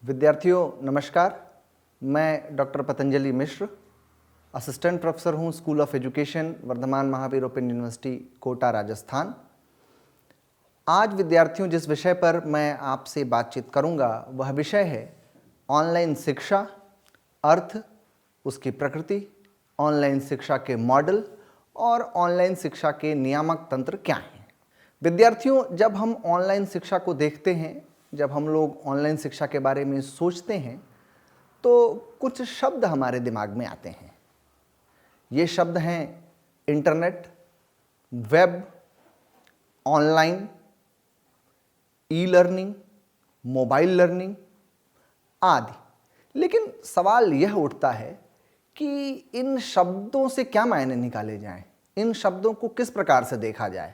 विद्यार्थियों नमस्कार। मैं doctor Patanjali Mishra, assistant professor हूँ school of education, Vardhman Mahaveer open university, Kota, Rajasthan. आज विद्यार्थियों जिस विषय पर मैं आपसे बातचीत करूँगा वह विषय है ऑनलाइन शिक्षा, अर्थ, उसकी प्रकृति, ऑनलाइन शिक्षा के मॉडल और ऑनलाइन शिक्षा के नियामक तंत्र क्या हैं। विद्यार्थियों, जब हम ऑनलाइन शिक्षा को देखते हैं, जब हम लोग ऑनलाइन शिक्षा के बारे में सोचते हैं तो कुछ शब्द हमारे दिमाग में आते हैं। ये शब्द हैं internet, web, online, e learning, mobile learning आदि। लेकिन सवाल यह उठता है कि इन शब्दों से क्या मायने निकाले जाएं, इन शब्दों को किस प्रकार से देखा जाए,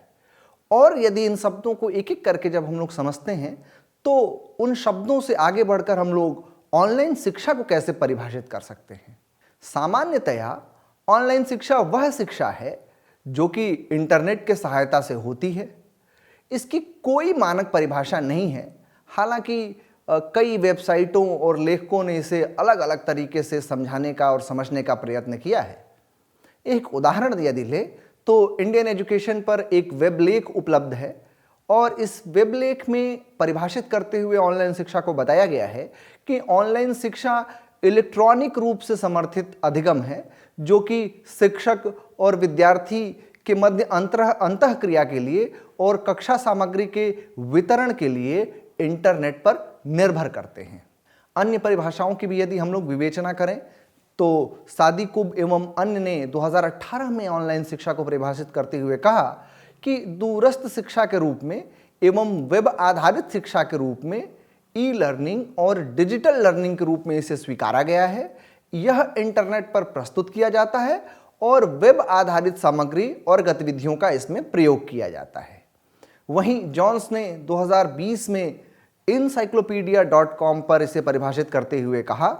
और यदि इन शब्दों को एक एक करके जब हम लोग समझते हैं तो उन शब्दों से आगे बढ़कर हम लोग ऑनलाइन शिक्षा को कैसे परिभाषित कर सकते हैं। सामान्यतया ऑनलाइन शिक्षा वह शिक्षा है जो कि इंटरनेट के सहायता से होती है। इसकी कोई मानक परिभाषा नहीं है। हालांकि कई वेबसाइटों और लेखकों ने इसे अलग अलग तरीके से समझाने का और समझने का प्रयत्न किया है। एक उदाहरण यदि ले तो इंडियन एजुकेशन पर एक वेब लेख उपलब्ध है और इस वेब लेख में परिभाषित करते हुए ऑनलाइन शिक्षा को बताया गया है कि ऑनलाइन शिक्षा इलेक्ट्रॉनिक रूप से समर्थित अधिगम है जो कि शिक्षक और विद्यार्थी के मध्य अंतःक्रिया के लिए और कक्षा सामग्री के वितरण के लिए इंटरनेट पर निर्भर करते हैं। अन्य परिभाषाओं की भी यदि हम लोग विवेचना करें तो सादिकुब एवं अन्य ने 2018 में ऑनलाइन शिक्षा को परिभाषित करते हुए कहा कि दूरस्थ शिक्षा के रूप में एवं वेब आधारित शिक्षा के रूप में ई लर्निंग और डिजिटल लर्निंग के रूप में इसे स्वीकारा गया है। यह इंटरनेट पर प्रस्तुत किया जाता है और वेब आधारित सामग्री और गतिविधियों का इसमें प्रयोग किया जाता है। वहीं जॉन्स ने 2020 में encyclopedia.com पर इसे परिभाषित करते हुए कहा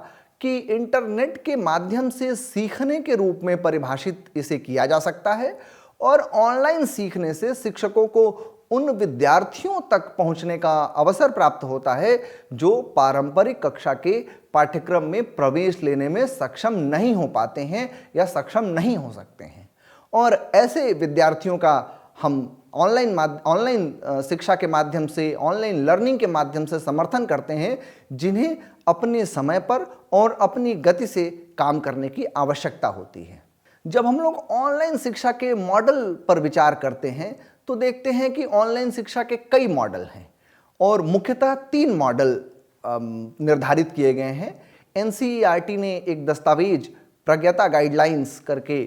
कि इंटरनेट के माध्यम से सीखने के रूप में परिभाषित इसे किया जा सकता है और ऑनलाइन सीखने से शिक्षकों को उन विद्यार्थियों तक पहुंचने का अवसर प्राप्त होता है जो पारंपरिक कक्षा के पाठ्यक्रम में प्रवेश लेने में सक्षम नहीं हो पाते हैं या सक्षम नहीं हो सकते हैं। और ऐसे विद्यार्थियों का हम ऑनलाइन शिक्षा के माध्यम से, ऑनलाइन लर्निंग के माध्यम से समर्थन करते हैं जिन्हें अपने समय पर और अपनी गति से काम करने की आवश्यकता होती है। जब हम लोग ऑनलाइन शिक्षा के मॉडल पर विचार करते हैं तो देखते हैं कि ऑनलाइन शिक्षा के कई मॉडल हैं और मुख्यतः 3 मॉडल निर्धारित किए गए हैं। एनसीईआरटी ने एक दस्तावेज प्रज्ञता गाइडलाइंस करके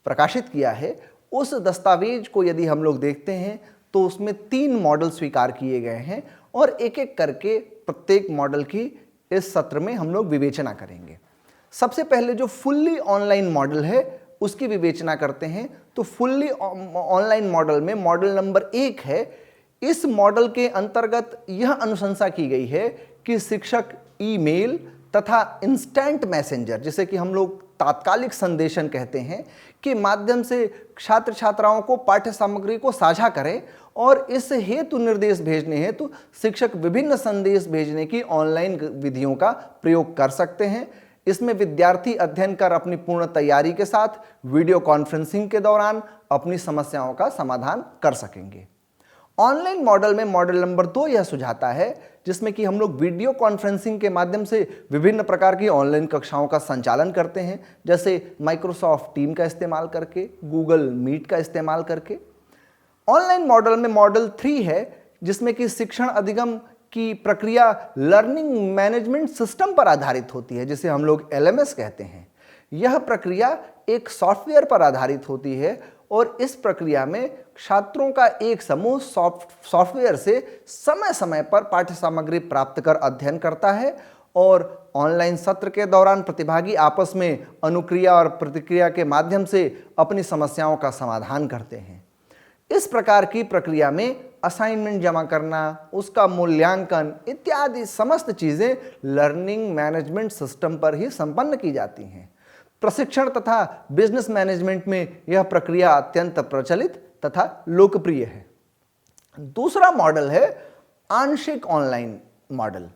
प्रकाशित किया है। उस दस्तावेज को यदि हम लोग देखते हैं तो उसमें 3 मॉडल स्वीकार किए गए हैं और एक एक करके प्रत्येक मॉडल की इस सत्र में हम लोग विवेचना करेंगे। सबसे पहले जो फुल्ली ऑनलाइन मॉडल है उसकी विवेचना करते हैं। तो फुल्ली ऑनलाइन मॉडल में मॉडल नंबर 1 है। इस मॉडल के अंतर्गत यह अनुशंसा की गई है कि शिक्षक ईमेल तथा इंस्टेंट मैसेंजर, जिसे कि हम लोग तात्कालिक संदेशन कहते हैं, के माध्यम से छात्र छात्राओं को पाठ्य सामग्री को साझा करें और इस हेतु निर्देश भेजने हेतु शिक्षक विभिन्न संदेश भेजने की ऑनलाइन विधियों का प्रयोग कर सकते हैं। इसमें विद्यार्थी अध्ययन कर अपनी पूर्ण तैयारी के साथ वीडियो कॉन्फ्रेंसिंग के दौरान अपनी समस्याओं का समाधान कर सकेंगे। ऑनलाइन मॉडल में मॉडल नंबर 2 यह सुझाता है जिसमें कि हम लोग वीडियो कॉन्फ्रेंसिंग के माध्यम से विभिन्न प्रकार की ऑनलाइन कक्षाओं का संचालन करते हैं, जैसे माइक्रोसॉफ्ट टीम का इस्तेमाल करके, गूगल मीट का इस्तेमाल करके। ऑनलाइन मॉडल में मॉडल 3 है जिसमें कि शिक्षण अधिगम की प्रक्रिया लर्निंग मैनेजमेंट सिस्टम पर आधारित होती है, जिसे हम लोग LMS कहते हैं। यह प्रक्रिया एक सॉफ्टवेयर पर आधारित होती है और इस प्रक्रिया में छात्रों का एक समूह सॉफ्टवेयर से समय समय पर पाठ्य सामग्री प्राप्त कर अध्ययन करता है और ऑनलाइन सत्र के दौरान प्रतिभागी आपस में अनुक्रिया और प्रतिक्रिया के माध्यम से अपनी समस्याओं का समाधान करते हैं। इस प्रकार की प्रक्रिया में असाइनमेंट जमा करना, उसका मूल्यांकन इत्यादि समस्त चीज़ें लर्निंग मैनेजमेंट सिस्टम पर ही संपन्न की जाती हैं। प्रशिक्षण तथा बिजनेस मैनेजमेंट में यह प्रक्रिया अत्यंत प्रचलित तथा लोकप्रिय है। दूसरा मॉडल है आंशिक ऑनलाइन मॉडल।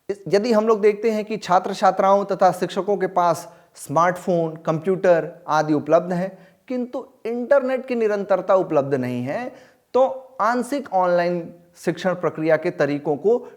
यदि हम लोग देखते हैं कि छात्र छात्राओं तथा शिक्षकों के पास स्मार्टफोन, कंप्यूटर आदि उपलब्ध हैं, किंतु इंटरनेट की निरंतरता उपलब्ध नहीं है, तो आंशिक ऑनलाइन शिक्षण प्रक्रिया के तरीकों को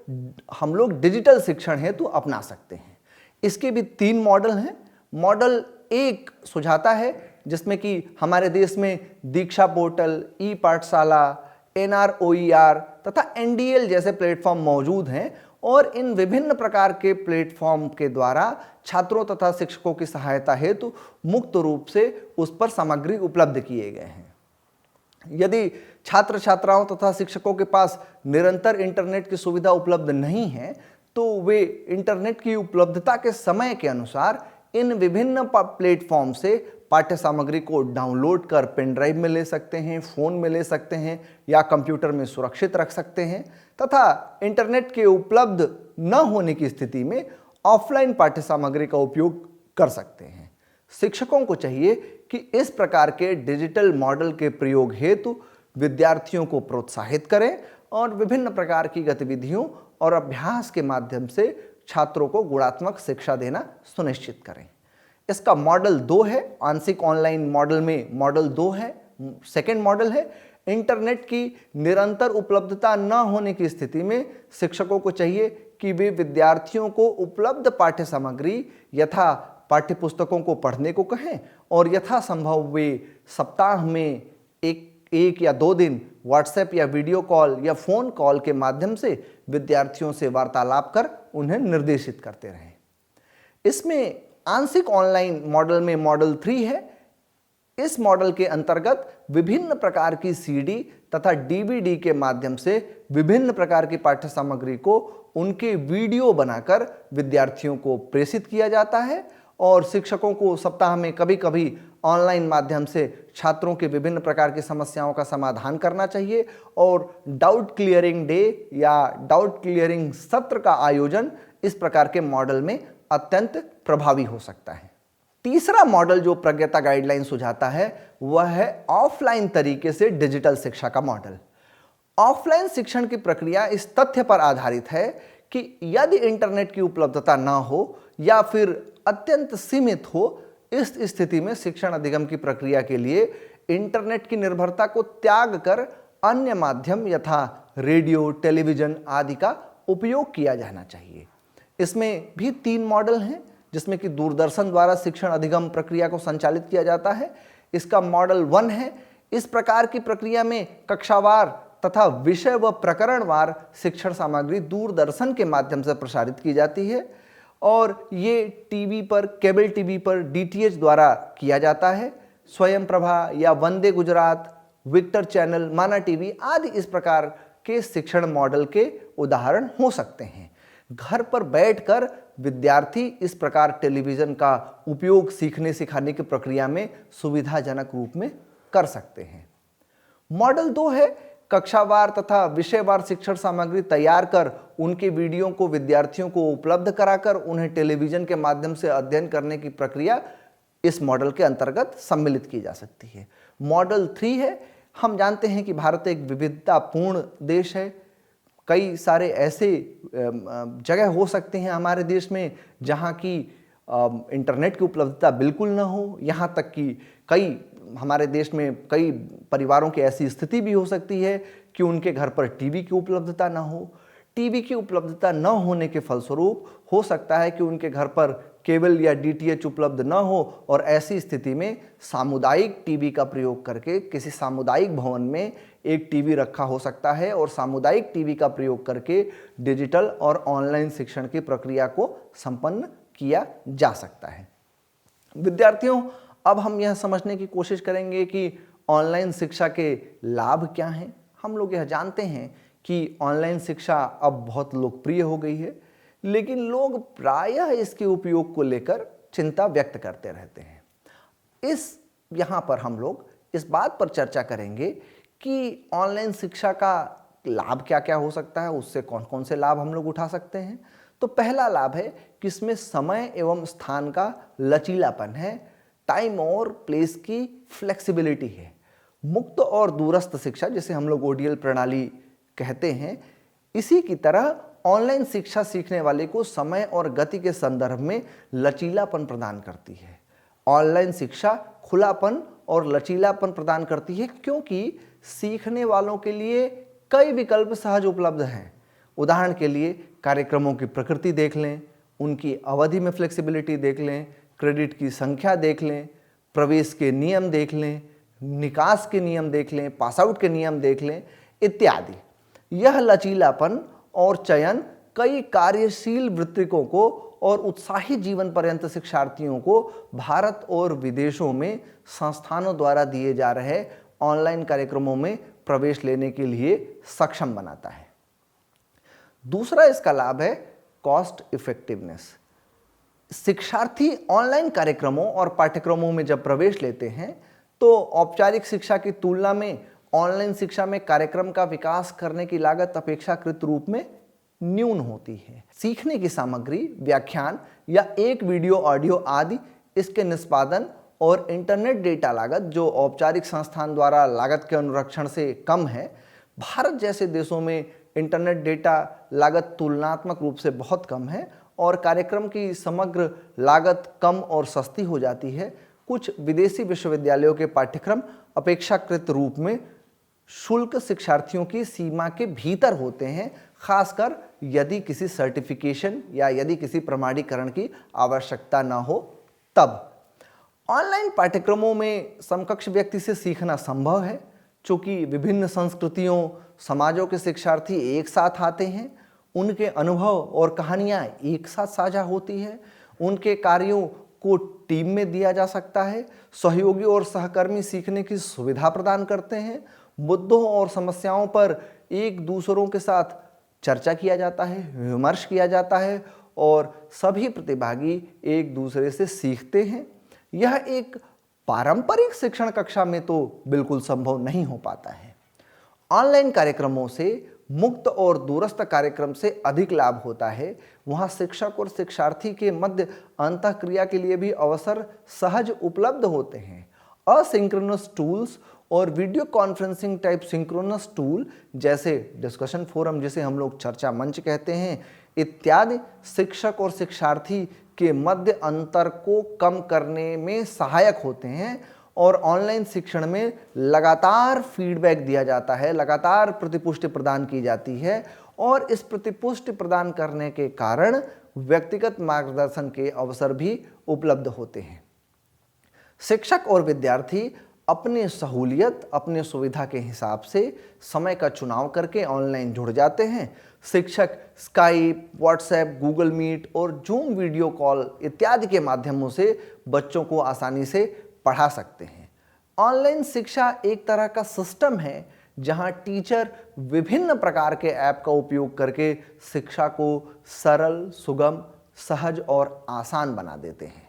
हम लोग डिजिटल शिक्षण हेतु अपना सकते हैं। इसके भी 3 मॉडल हैं। मॉडल 1 सुझाता है, जिसमें कि हमारे देश में दीक्षा पोर्टल, ई पाठशाला, NROER तथा NDL जैसे प्लेटफॉर्म मौजूद हैं और इन विभिन्न प्रकार के प्लेटफॉर्म के द्वारा छात्रों तथा शिक्षकों की सहायता हेतु मुक्त रूप से उस पर सामग्री उपलब्ध किए गए हैं। यदि छात्र छात्राओं तथा शिक्षकों के पास निरंतर इंटरनेट की सुविधा उपलब्ध नहीं है, तो वे इंटरनेट की उपलब्धता के समय के अनुसार इन विभिन्न प्लेटफॉर्म से पाठ्य सामग्री को डाउनलोड कर पेन ड्राइव में ले सकते हैं, फ़ोन में ले सकते हैं या कंप्यूटर में सुरक्षित रख सकते हैं तथा इंटरनेट के उपलब्ध न होने की स्थिति में ऑफलाइन पाठ्य सामग्री का उपयोग कर सकते हैं। शिक्षकों को चाहिए कि इस प्रकार के डिजिटल मॉडल के प्रयोग हेतु विद्यार्थियों को प्रोत्साहित करें और विभिन्न प्रकार की गतिविधियों और अभ्यास के माध्यम से छात्रों को गुणात्मक शिक्षा देना सुनिश्चित करें। इसका मॉडल 2 है। आंशिक ऑनलाइन मॉडल में मॉडल 2 है। सेकेंड मॉडल है, इंटरनेट की निरंतर उपलब्धता न होने की स्थिति में शिक्षकों को चाहिए कि वे विद्यार्थियों को उपलब्ध पाठ्य सामग्री यथा पाठ्य पुस्तकों को पढ़ने को कहें और यथासंभव वे सप्ताह में एक या 2 दिन व्हाट्सएप या वीडियो कॉल या फ़ोन कॉल के माध्यम से विद्यार्थियों से वार्तालाप कर उन्हें निर्देशित करते रहें। इसमें आंशिक ऑनलाइन मॉडल में मॉडल 3 है। इस मॉडल के अंतर्गत विभिन्न प्रकार की CD तथा DVD के माध्यम से विभिन्न प्रकार की पाठ्य सामग्री को उनके वीडियो बनाकर विद्यार्थियों को प्रेषित किया जाता है और शिक्षकों को सप्ताह में कभी कभी ऑनलाइन माध्यम से छात्रों के विभिन्न प्रकार की समस्याओं का समाधान करना चाहिए और डाउट क्लियरिंग डे या डाउट क्लियरिंग सत्र का आयोजन इस प्रकार के मॉडल में अत्यंत प्रभावी हो सकता है। तीसरा मॉडल जो प्रज्ञता गाइडलाइन सुझाता है वह है ऑफलाइन तरीके से डिजिटल शिक्षा का मॉडल। ऑफलाइन शिक्षण की प्रक्रिया इस तथ्य पर आधारित है कि यदि इंटरनेट की उपलब्धता न हो या फिर अत्यंत सीमित हो, इस स्थिति में शिक्षण अधिगम की प्रक्रिया के लिए इंटरनेट की निर्भरता को त्याग कर अन्य माध्यम यथा रेडियो, टेलीविजन आदि का उपयोग किया जाना चाहिए। इसमें भी 3 मॉडल हैं, जिसमें कि दूरदर्शन द्वारा शिक्षण अधिगम प्रक्रिया को संचालित किया जाता है। इसका मॉडल 1 है। इस प्रकार की प्रक्रिया में कक्षावार तथा विषय व प्रकरणवार शिक्षण सामग्री दूरदर्शन के माध्यम से प्रसारित की जाती है और ये टीवी पर, केबल टीवी पर DTH द्वारा किया जाता है। स्वयं प्रभा या वंदे गुजरात, विक्टर चैनल, माना टीवी आदि इस प्रकार के शिक्षण मॉडल के उदाहरण हो सकते हैं। घर पर बैठकर विद्यार्थी इस प्रकार टेलीविज़न का उपयोग सीखने सिखाने की प्रक्रिया में सुविधाजनक रूप में कर सकते हैं। मॉडल 2 है, कक्षावार तथा विषयवार शिक्षण सामग्री तैयार कर उनके वीडियो को विद्यार्थियों को उपलब्ध कराकर उन्हें टेलीविज़न के माध्यम से अध्ययन करने की प्रक्रिया इस मॉडल के अंतर्गत सम्मिलित की जा सकती है। मॉडल 3 है, हम जानते हैं कि भारत एक विविधतापूर्ण देश है। कई सारे ऐसे जगह हो सकते हैं हमारे देश में जहाँ की इंटरनेट की उपलब्धता बिल्कुल ना हो, यहाँ तक कि हमारे देश में कई परिवारों की ऐसी स्थिति भी हो सकती है कि उनके घर पर टीवी की उपलब्धता ना हो। टीवी की उपलब्धता न होने के फलस्वरूप हो सकता है कि उनके घर पर केबल या DTH उपलब्ध न हो और ऐसी स्थिति में सामुदायिक टीवी का प्रयोग करके किसी सामुदायिक भवन में एक टीवी रखा हो सकता है और सामुदायिक टीवी का प्रयोग करके डिजिटल और ऑनलाइन शिक्षण की प्रक्रिया को संपन्न किया जा सकता है। विद्यार्थियों, अब हम यह समझने की कोशिश करेंगे कि ऑनलाइन शिक्षा के लाभ क्या हैं। हम लोग यह जानते हैं कि ऑनलाइन शिक्षा अब बहुत लोकप्रिय हो गई है, लेकिन लोग प्रायः इसके उपयोग को लेकर चिंता व्यक्त करते रहते हैं। यहाँ पर हम लोग इस बात पर चर्चा करेंगे कि ऑनलाइन शिक्षा का लाभ क्या क्या हो सकता है, उससे कौन कौन से लाभ हम लोग उठा सकते हैं। तो पहला लाभ है कि इसमें समय एवं स्थान का लचीलापन है, टाइम और प्लेस की फ्लेक्सिबिलिटी है। मुक्त और दूरस्थ शिक्षा, जिसे हम लोग ODL प्रणाली कहते हैं, इसी की तरह ऑनलाइन शिक्षा सीखने वाले को समय और गति के संदर्भ में लचीलापन प्रदान करती है। ऑनलाइन शिक्षा खुलापन और लचीलापन प्रदान करती है क्योंकि सीखने वालों के लिए कई विकल्प सहज उपलब्ध हैं। उदाहरण के लिए कार्यक्रमों की प्रकृति देख लें, उनकी अवधि में फ्लेक्सिबिलिटी देख लें, क्रेडिट की संख्या देख लें, प्रवेश के नियम देख लें, निकास के नियम देख लें, पास आउट के नियम देख लें इत्यादि। यह लचीलापन और चयन कई कार्यशील वृत्तिकों को और उत्साही जीवन पर्यंत शिक्षार्थियों को भारत और विदेशों में संस्थानों द्वारा दिए जा रहे ऑनलाइन कार्यक्रमों में प्रवेश लेने के लिए सक्षम बनाता है। दूसरा इसका लाभ है कॉस्ट इफेक्टिवनेस। शिक्षार्थी ऑनलाइन कार्यक्रमों और पाठ्यक्रमों में जब प्रवेश लेते हैं तो औपचारिक शिक्षा की तुलना में ऑनलाइन शिक्षा में कार्यक्रम का विकास करने की लागत अपेक्षाकृत रूप में न्यून होती है। सीखने की सामग्री, व्याख्यान या एक वीडियो ऑडियो आदि इसके निष्पादन और इंटरनेट डेटा लागत जो औपचारिक संस्थान द्वारा लागत के अनुरक्षण से कम है। भारत जैसे देशों में इंटरनेट डेटा लागत तुलनात्मक रूप से बहुत कम है और कार्यक्रम की समग्र लागत कम और सस्ती हो जाती है। कुछ विदेशी विश्वविद्यालयों के पाठ्यक्रम अपेक्षाकृत रूप में शुल्क शिक्षार्थियों की सीमा के भीतर होते हैं, खासकर यदि किसी सर्टिफिकेशन या यदि किसी प्रमाणीकरण की आवश्यकता न हो तब। ऑनलाइन पाठ्यक्रमों में समकक्ष व्यक्ति से सीखना संभव है, चूंकि विभिन्न संस्कृतियों समाजों के शिक्षार्थी एक साथ आते हैं, उनके अनुभव और कहानियाँ एक साथ साझा होती है, उनके कार्यों को टीम में दिया जा सकता है, सहयोगी और सहकर्मी सीखने की सुविधा प्रदान करते हैं, मुद्दों और समस्याओं पर एक दूसरों के साथ चर्चा किया जाता है, विमर्श किया जाता है और सभी प्रतिभागी एक दूसरे से सीखते हैं। यह एक पारंपरिक शिक्षण कक्षा में तो बिल्कुल संभव नहीं हो पाता है। ऑनलाइन कार्यक्रमों से मुक्त और दूरस्थ कार्यक्रम से अधिक लाभ होता है। वहाँ शिक्षक और शिक्षार्थी के मध्य अंतःक्रिया के लिए भी अवसर सहज उपलब्ध होते हैं। असिंक्रोनस टूल्स और video conferencing type synchronous tool जैसे डिस्कशन फोरम, जिसे हम लोग चर्चा मंच कहते हैं, इत्यादि शिक्षक और शिक्षार्थी के मध्य अंतर को कम करने में सहायक होते हैं और ऑनलाइन शिक्षण में लगातार फीडबैक दिया जाता है, लगातार प्रतिपुष्टि प्रदान की जाती है और इस प्रतिपुष्टि प्रदान करने के कारण व्यक्तिगत मार्गदर्शन के अवसर भी उपलब्ध होते हैं। शिक्षक और विद्यार्थी अपनी सहूलियत, अपनी सुविधा के हिसाब से समय का चुनाव करके ऑनलाइन जुड़ जाते हैं। शिक्षक स्काइप, व्हाट्सएप, गूगल मीट और जूम वीडियो कॉल इत्यादि के माध्यमों से बच्चों को आसानी से पढ़ा सकते हैं। ऑनलाइन शिक्षा एक तरह का सिस्टम है जहां टीचर विभिन्न प्रकार के ऐप का उपयोग करके शिक्षा को सरल, सुगम, सहज और आसान बना देते हैं।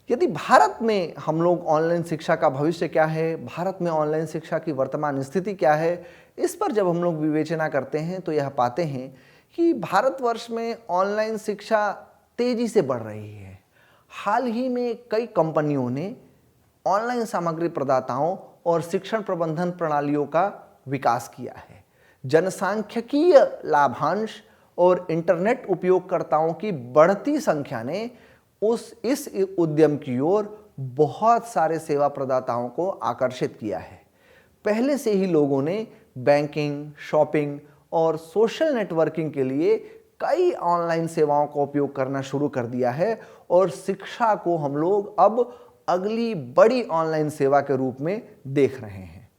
यदि भारत में हम लोग ऑनलाइन शिक्षा का भविष्य क्या है, भारत में ऑनलाइन शिक्षा की वर्तमान स्थिति क्या है, इस पर जब हम लोग विवेचना करते हैं तो यह पाते हैं कि भारतवर्ष में ऑनलाइन शिक्षा तेजी से बढ़ रही है। हाल ही में कई कंपनियों ने ऑनलाइन सामग्री प्रदाताओं और शिक्षण प्रबंधन प्रणालियों का विकास किया है। जनसांख्यिकीय लाभांश और इंटरनेट उपयोगकर्ताओं की बढ़ती संख्या ने इस उद्यम की ओर बहुत सारे सेवा प्रदाताओं को आकर्षित किया है। पहले से ही लोगों ने बैंकिंग, शॉपिंग और सोशल नेटवर्किंग के लिए कई ऑनलाइन सेवाओं का उपयोग करना शुरू कर दिया है और शिक्षा को हम लोग अब अगली बड़ी ऑनलाइन सेवा के रूप में देख रहे हैं।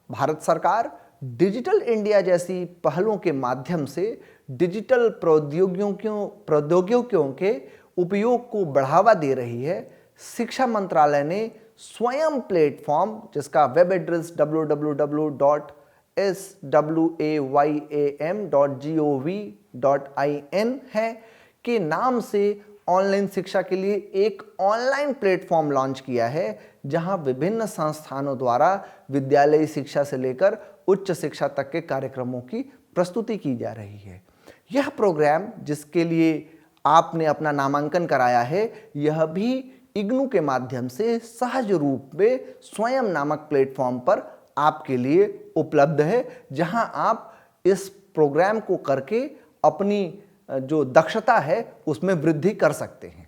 भारत सरकार डिजिटल इंडिया जैसी पहलों के माध्यम से डिजिटल प्रौद्योगिकियों के उपयोग को बढ़ावा दे रही है। शिक्षा मंत्रालय ने स्वयं प्लेटफॉर्म, जिसका वेब एड्रेस www.swayam.gov.in है, के नाम से ऑनलाइन शिक्षा के लिए एक ऑनलाइन प्लेटफॉर्म लॉन्च किया है, जहां विभिन्न संस्थानों द्वारा विद्यालयी शिक्षा से लेकर उच्च शिक्षा तक के कार्यक्रमों की प्रस्तुति की जा रही है। यह प्रोग्राम जिसके लिए आपने अपना नामांकन कराया है, यह भी इग्नू के माध्यम से सहज रूप में स्वयं नामक प्लेटफॉर्म पर आपके लिए उपलब्ध है, जहां आप इस प्रोग्राम को करके अपनी जो दक्षता है उसमें वृद्धि कर सकते हैं।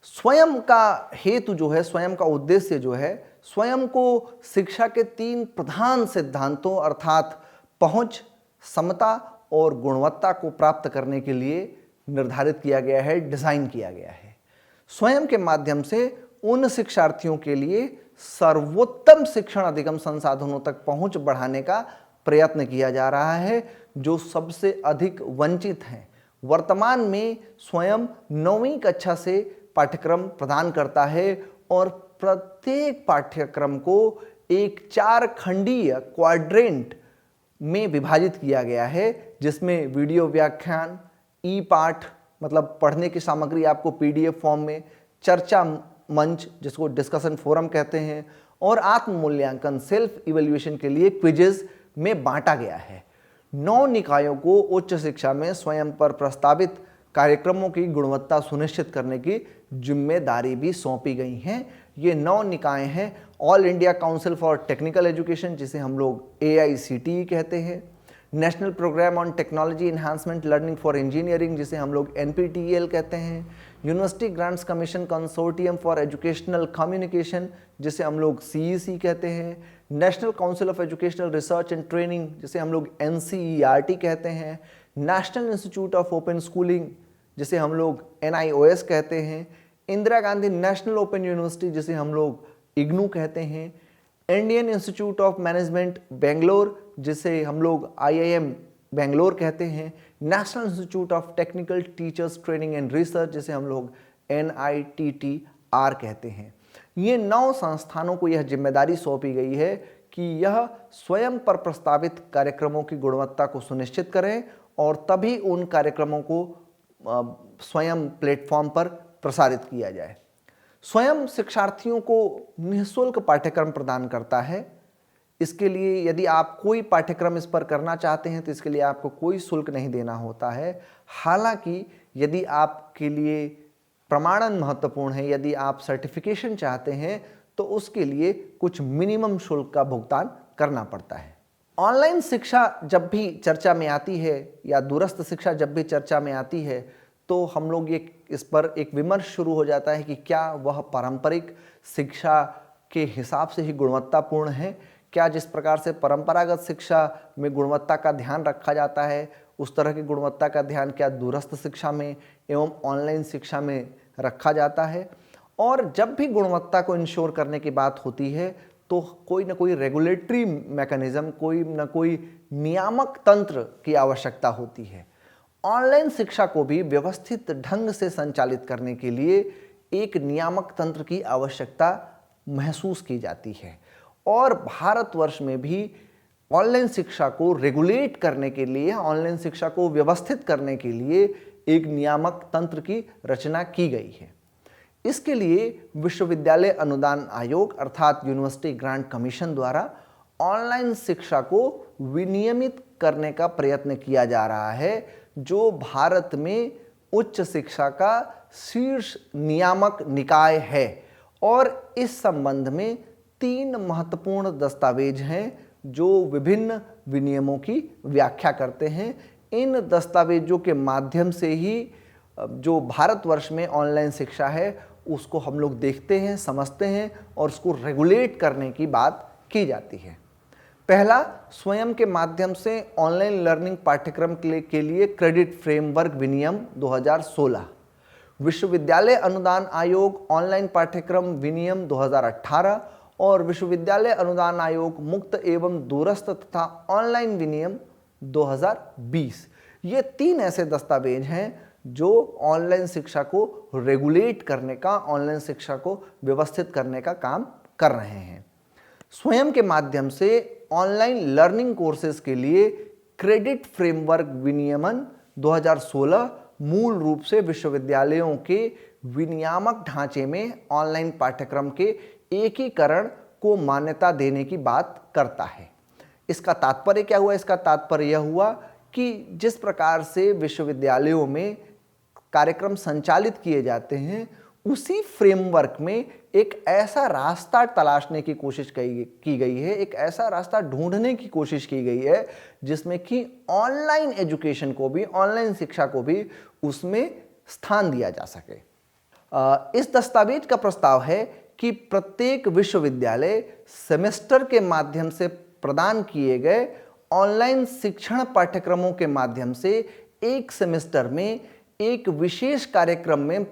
स्वयं का हेतु जो है, स्वयं का उद्देश्य जो है, स्वयं को शिक्षा के 3 प्रधान सिद्धांतों अर्थात पहुंच, समता और गुणवत्ता को प्राप्त करने के लिए निर्धारित किया गया है, डिजाइन किया गया है। स्वयं के माध्यम से उन शिक्षार्थियों के लिए सर्वोत्तम शिक्षण अधिगम संसाधनों तक पहुंच बढ़ाने का प्रयत्न किया जा रहा है जो सबसे अधिक वंचित हैं। वर्तमान में स्वयं 9वीं कक्षा से पाठ्यक्रम प्रदान करता है और प्रत्येक पाठ्यक्रम को एक 4 खंडीय क्वाड्रेंट में विभाजित किया गया है, जिसमें वीडियो व्याख्यान, ई पाठ मतलब पढ़ने की सामग्री आपको पीडीएफ फॉर्म में, चर्चा मंच जिसको डिस्कशन फोरम कहते हैं, और आत्म मूल्यांकन सेल्फ इवैल्यूएशन के लिए क्विजेज में बांटा गया है। 9 निकायों को उच्च शिक्षा में स्वयं पर प्रस्तावित कार्यक्रमों की गुणवत्ता सुनिश्चित करने की जिम्मेदारी भी सौंपी गई हैं। ये 9 निकाय हैं all India council for technical education जिसे हम लोग AICTE कहते हैं, national programme on technology enhancement learning for engineering जिसे हम लोग NPTEL कहते हैं, university grants commission consortium for educational communication जिसे हम लोग CEC कहते हैं, national council of educational research and training जिसे हम लोग NCERT कहते हैं, national institute of open schooling जिसे हम लोग NIOS कहते हैं, Indira Gandhi national open university जिसे हम लोग IGNOU कहते हैं, Indian institute of management Bangalore जिसे हम लोग IIM बेंगलोर कहते हैं, national institute of technical teachers training and research जिसे हम लोग NITTR कहते हैं। ये 9 संस्थानों को यह जिम्मेदारी सौंपी गई है कि यह स्वयं पर प्रस्तावित कार्यक्रमों की गुणवत्ता को सुनिश्चित करें और तभी उन कार्यक्रमों को स्वयं प्लेटफॉर्म पर प्रसारित किया जाए। स्वयं शिक्षार्थियों को निःशुल्क पाठ्यक्रम प्रदान करता है। इसके लिए यदि आप कोई पाठ्यक्रम इस पर करना चाहते हैं तो इसके लिए आपको कोई शुल्क नहीं देना होता है। हालांकि यदि आपके लिए प्रमाणन महत्वपूर्ण है, यदि आप सर्टिफिकेशन चाहते हैं तो उसके लिए कुछ मिनिमम शुल्क का भुगतान करना पड़ता है। ऑनलाइन शिक्षा जब भी चर्चा में आती है या दूरस्थ शिक्षा जब भी चर्चा में आती है तो हम लोग इस पर एक विमर्श शुरू हो जाता है कि क्या वह पारंपरिक शिक्षा के हिसाब से ही गुणवत्तापूर्ण है? क्या जिस प्रकार से परंपरागत शिक्षा में गुणवत्ता का ध्यान रखा जाता है उस तरह की गुणवत्ता का ध्यान क्या दूरस्थ शिक्षा में एवं ऑनलाइन शिक्षा में रखा जाता है? और जब भी गुणवत्ता को इंश्योर करने की बात होती है तो कोई ना कोई रेगुलेटरी मैकेनिज्म, कोई ना कोई नियामक तंत्र की आवश्यकता होती है। ऑनलाइन शिक्षा को भी व्यवस्थित ढंग से संचालित करने के लिए एक नियामक तंत्र की आवश्यकता महसूस की जाती है और भारतवर्ष में भी ऑनलाइन शिक्षा को रेगुलेट करने के लिए, ऑनलाइन शिक्षा को व्यवस्थित करने के लिए एक नियामक तंत्र की रचना की गई है। इसके लिए विश्वविद्यालय अनुदान आयोग अर्थात यूनिवर्सिटी ग्रांट कमीशन द्वारा ऑनलाइन शिक्षा को विनियमित करने का प्रयत्न किया जा रहा है, जो भारत में उच्च शिक्षा का शीर्ष नियामक निकाय है। और इस संबंध में 3 महत्वपूर्ण दस्तावेज हैं जो विभिन्न विनियमों की व्याख्या करते हैं। इन दस्तावेजों के माध्यम से ही जो भारतवर्ष में ऑनलाइन शिक्षा है उसको हम लोग देखते हैं, समझते हैं और उसको रेगुलेट करने की बात की जाती है। पहला, स्वयं के माध्यम से ऑनलाइन लर्निंग पाठ्यक्रम के लिए क्रेडिट फ्रेमवर्क विनियम 2016, विश्वविद्यालय अनुदान आयोग ऑनलाइन पाठ्यक्रम विनियम 2018 और विश्वविद्यालय अनुदान आयोग मुक्त एवं दूरस्थ तथा ऑनलाइन विनियम 2020। ये 3 ऐसे दस्तावेज हैं जो ऑनलाइन शिक्षा को रेगुलेट करने का, ऑनलाइन शिक्षा को व्यवस्थित करने का काम कर रहे हैं। स्वयं के माध्यम से ऑनलाइन लर्निंग कोर्सेज के लिए क्रेडिट फ्रेमवर्क विनियमन 2016 मूल रूप से विश्वविद्यालयों के विनियामक ढांचे में ऑनलाइन पाठ्यक्रम के एकीकरण को मान्यता देने की बात करता है। इसका तात्पर्य क्या हुआ? इसका तात्पर्य यह हुआ कि जिस प्रकार से विश्वविद्यालयों में कार्यक्रम संचालित किए जाते हैं उसी फ्रेमवर्क में एक ऐसा रास्ता तलाशने की कोशिश की गई है, एक ऐसा रास्ता ढूंढने की कोशिश की गई है जिसमें कि ऑनलाइन एजुकेशन को भी, ऑनलाइन शिक्षा को भी उसमें स्थान दिया जा सके। इस दस्तावेज का प्रस्ताव है कि प्रत्येक विश्वविद्यालय सेमेस्टर के माध्यम से प्रदान किए गए ऑनलाइन शिक्षण पाठ्यक्रमों के माध्यम से एक सेमेस्टर में एक विशेष कार्यक्रम में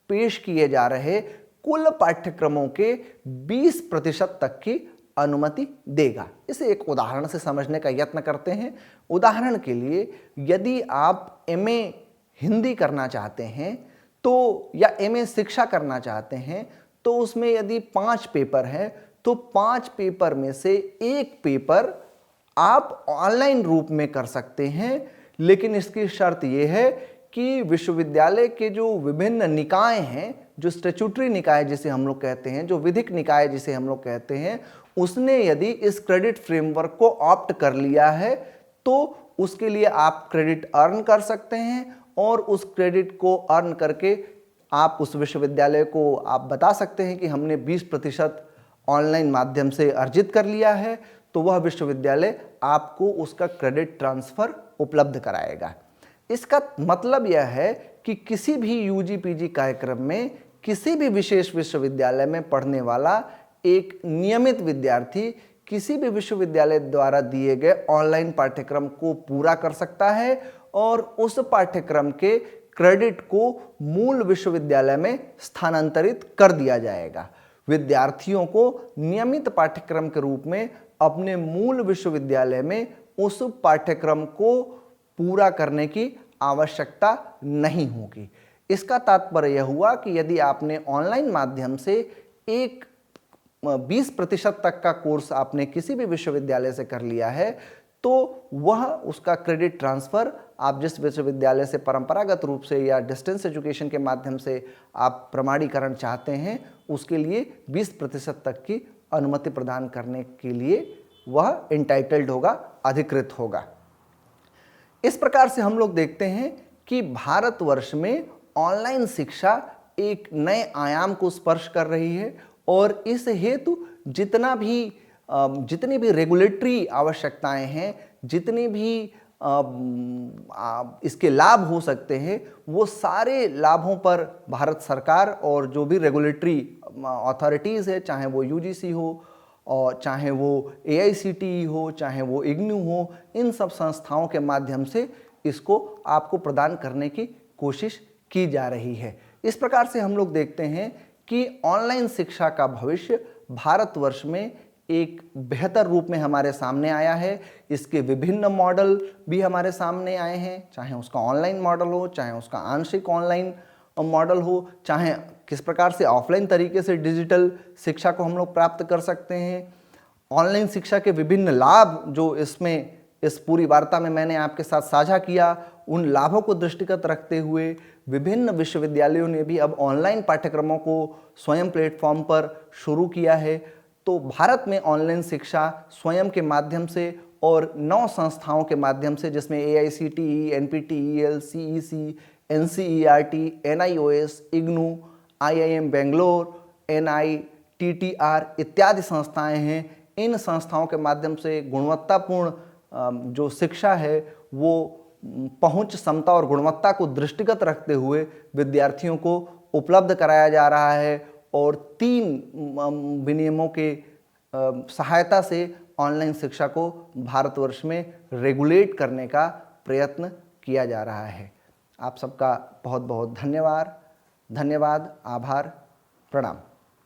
पेश किए जा रहे कुल पाठ्यक्रमों के 20% तक की अनुमति देगा। इसे एक उदाहरण से समझने का यत्न करते हैं। उदाहरण के लिए, यदि आप एमए हिंदी करना चाहते हैं तो, या एमए शिक्षा करना चाहते हैं, तो उसमें यदि 5 पेपर हैं तो 5 पेपर में से एक पेपर आप ऑनलाइन रूप में कर सकते हैं। लेकिन इसकी शर्त यह है कि विश्वविद्यालय के जो विभिन्न निकाय हैं, जो स्टैट्यूटरी निकाय जिसे हम लोग कहते हैं, जो विधिक निकाय जिसे हम लोग कहते हैं, उसने यदि इस क्रेडिट फ्रेमवर्क को ऑप्ट कर लिया है तो उसके लिए आप क्रेडिट अर्न कर सकते हैं और उस क्रेडिट को अर्न करके आप उस विश्वविद्यालय को आप बता सकते हैं कि हमने 20% ऑनलाइन माध्यम से अर्जित कर लिया है, तो वह विश्वविद्यालय आपको उसका क्रेडिट ट्रांसफ़र उपलब्ध कराएगा। इसका मतलब यह है कि किसी भी यूजी पीजी कार्यक्रम में किसी भी विशेष विश्वविद्यालय में पढ़ने वाला एक नियमित विद्यार्थी किसी भी विश्वविद्यालय द्वारा दिए गए ऑनलाइन पाठ्यक्रम को पूरा कर सकता है और उस पाठ्यक्रम के क्रेडिट को मूल विश्वविद्यालय में स्थानांतरित कर दिया जाएगा। विद्यार्थियों को नियमित पाठ्यक्रम के रूप में अपने मूल विश्वविद्यालय में उस पाठ्यक्रम को पूरा करने की आवश्यकता नहीं होगी। इसका तात्पर्य यह हुआ कि यदि आपने ऑनलाइन माध्यम से एक 20% तक का कोर्स आपने किसी भी विश्वविद्यालय से कर लिया है तो वह उसका क्रेडिट ट्रांसफ़र आप जिस विश्वविद्यालय से परंपरागत रूप से या डिस्टेंस एजुकेशन के माध्यम से आप प्रमाणीकरण चाहते हैं उसके लिए 20% तक की अनुमति प्रदान करने के लिए वह इंटाइटल्ड होगा, अधिकृत होगा। इस प्रकार से हम लोग देखते हैं कि भारतवर्ष में ऑनलाइन शिक्षा एक नए आयाम को स्पर्श कर रही है और इस हेतु जितनी भी रेगुलेटरी आवश्यकताएं हैं, जितनी भी इसके लाभ हो सकते हैं, वो सारे लाभों पर भारत सरकार और जो भी रेगुलेटरी अथॉरिटीज़ है, चाहे वो यूजीसी हो और चाहे वो एआईसीटीई हो, चाहे वो इग्नू हो, इन सब संस्थाओं के माध्यम से इसको आपको प्रदान करने की कोशिश की जा रही है। इस प्रकार से हम लोग देखते हैं कि ऑनलाइन शिक्षा का भविष्य भारतवर्ष में एक बेहतर रूप में हमारे सामने आया है। इसके विभिन्न मॉडल भी हमारे सामने आए हैं, चाहे उसका ऑनलाइन मॉडल हो, चाहे उसका आंशिक ऑनलाइन मॉडल हो, चाहे किस प्रकार से ऑफलाइन तरीके से डिजिटल शिक्षा को हम लोग प्राप्त कर सकते हैं। ऑनलाइन शिक्षा के विभिन्न लाभ जो इसमें इस पूरी वार्ता में मैंने आपके साथ साझा किया, उन लाभों को दृष्टिगत रखते हुए विभिन्न विश्वविद्यालयों ने भी अब ऑनलाइन पाठ्यक्रमों को स्वयं प्लेटफॉर्म पर शुरू किया है। तो भारत में ऑनलाइन शिक्षा स्वयं के माध्यम से और 9 संस्थाओं के माध्यम से, जिसमें AICTE, NPTEL, CEC, NCERT, NIOS, IGNOU, IIM Bangalore, NITTR इत्यादि संस्थाएं हैं। इन संस्थाओं के माध्यम से गुणवत्तापूर्ण जो शिक्षा है वो पहुंच, क्षमता और गुणवत्ता को दृष्टिगत रखते हुए विद्यार्थियों को उपलब्ध कराया जा रहा है और 3 विनियमों के सहायता से ऑनलाइन शिक्षा को भारतवर्ष में रेगुलेट करने का प्रयत्न किया जा रहा है। आप सबका बहुत बहुत धन्यवाद, आभार, प्रणाम।